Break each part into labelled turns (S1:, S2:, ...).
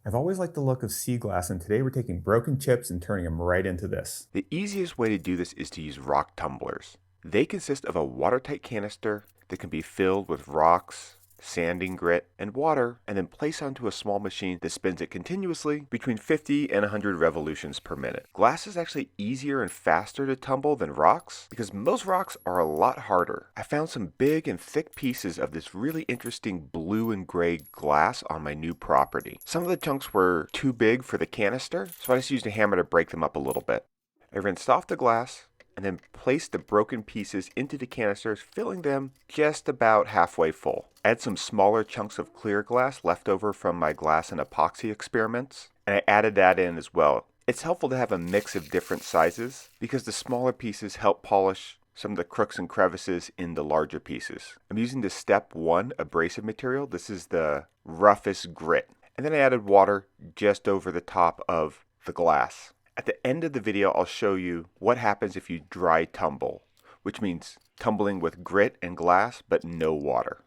S1: I've always liked the look of sea glass, and today we're taking broken chips and turning them right into this.
S2: The easiest way to do this is to use rock tumblers. They consist of a watertight canister that can be filled with rocks, sanding grit, and water, and then placed onto a small machine that spins it continuously between 50 and 100 revolutions per minute. Glass is actually easier and faster to tumble than rocks because most rocks are a lot harder. I found some big and thick pieces of this really interesting blue and gray glass on my new property. Some of the chunks were too big for the canister, so I just used a hammer to break them up a little bit. I rinsed off the glass and then placed the broken pieces into the canisters, filling them just about halfway full. I had some smaller chunks of clear glass left over from my glass and epoxy experiments, and I added that in as well. It's helpful to have a mix of different sizes because the smaller pieces help polish some of the crooks and crevices in the larger pieces. I'm using the step 1 abrasive material. This is the roughest grit. And then I added water just over the top of the glass. At the end of the video, I'll show you what happens if you dry tumble, which means tumbling with grit and glass, but no water.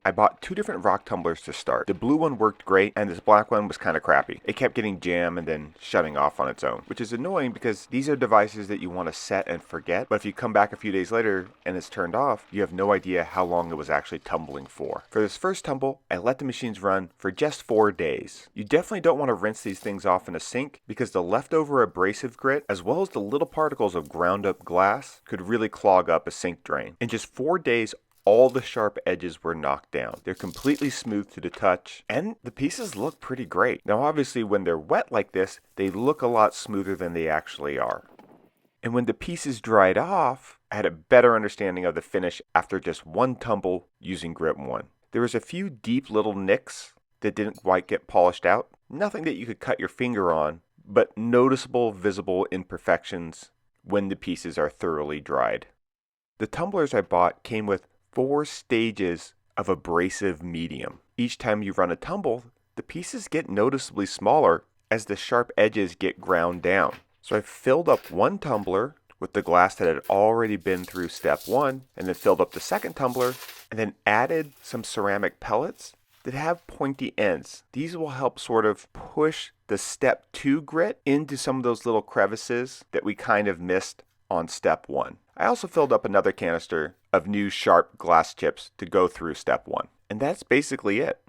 S2: I bought 2 different rock tumblers to start. The blue one worked great, and this black one was kind of crappy. It kept getting jammed and then shutting off on its own, which is annoying because these are devices that you want to set and forget, but if you come back a few days later and it's turned off, you have no idea how long it was actually tumbling for. For this first tumble, I let the machines run for just 4 days. You definitely don't want to rinse these things off in a sink because the leftover abrasive grit, as well as the little particles of ground up glass, could really clog up a sink drain. In just 4 days, all the sharp edges were knocked down. They're completely smooth to the touch, and the pieces look pretty great. Now obviously when they're wet like this, they look a lot smoother than they actually are. And when the pieces dried off, I had a better understanding of the finish after just 1 tumble using Grit 1. There was a few deep little nicks that didn't quite get polished out. Nothing that you could cut your finger on, but noticeable visible imperfections when the pieces are thoroughly dried. The tumblers I bought came with 4 stages of abrasive medium. Each time you run a tumble, the pieces get noticeably smaller as the sharp edges get ground down. So I filled up 1 tumbler with the glass that had already been through step 1, and then filled up the second tumbler, and then added some ceramic pellets that have pointy ends. These will help sort of push the step 2 grit into some of those little crevices that we kind of missed on step 1. I also filled up another canister of new sharp glass chips to go through step 1. And that's basically it.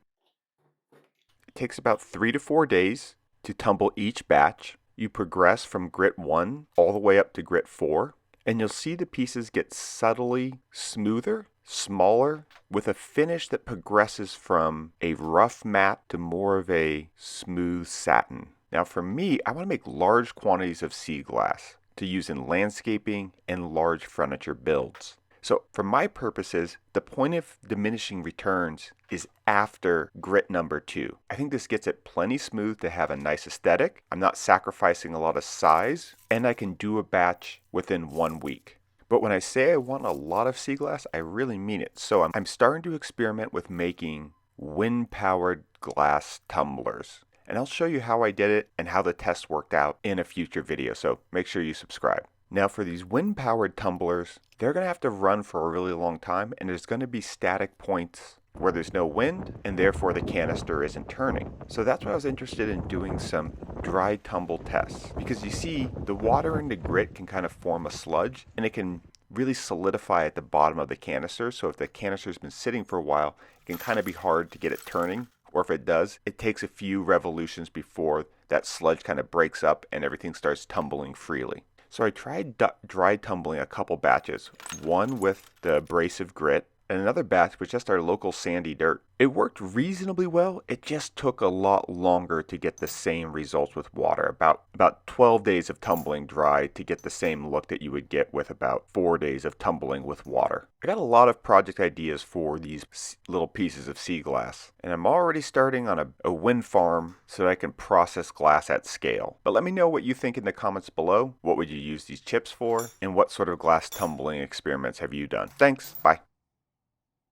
S2: It takes about 3 to 4 days to tumble each batch. You progress from grit 1 all the way up to grit 4, and you'll see the pieces get subtly smoother, smaller, with a finish that progresses from a rough matte to more of a smooth satin. Now for me, I want to make large quantities of sea glass to use in landscaping and large furniture builds. So for my purposes, the point of diminishing returns is after grit number 2. I think this gets it plenty smooth to have a nice aesthetic. I'm not sacrificing a lot of size, and I can do a batch within 1 week. But when I say I want a lot of sea glass, I really mean it. So I'm starting to experiment with making wind-powered glass tumblers. And I'll show you how I did it and how the test worked out in a future video, so make sure you subscribe. Now for these wind-powered tumblers, they're going to have to run for a really long time, and there's going to be static points where there's no wind, and therefore the canister isn't turning. So that's why I was interested in doing some dry tumble tests, because you see the water and the grit can kind of form a sludge, and it can really solidify at the bottom of the canister. So if the canister's been sitting for a while, it can kind of be hard to get it turning. Or if it does, it takes a few revolutions before that sludge kind of breaks up and everything starts tumbling freely. So I tried dry tumbling a couple batches, one with the abrasive grit and another batch with just our local sandy dirt. It worked reasonably well. It just took a lot longer to get the same results with water. About 12 days of tumbling dry to get the same look that you would get with about 4 days of tumbling with water. I got a lot of project ideas for these little pieces of sea glass, and I'm already starting on a wind farm so that I can process glass at scale. But let me know what you think in the comments below. What would you use these chips for? And what sort of glass tumbling experiments have you done? Thanks. Bye.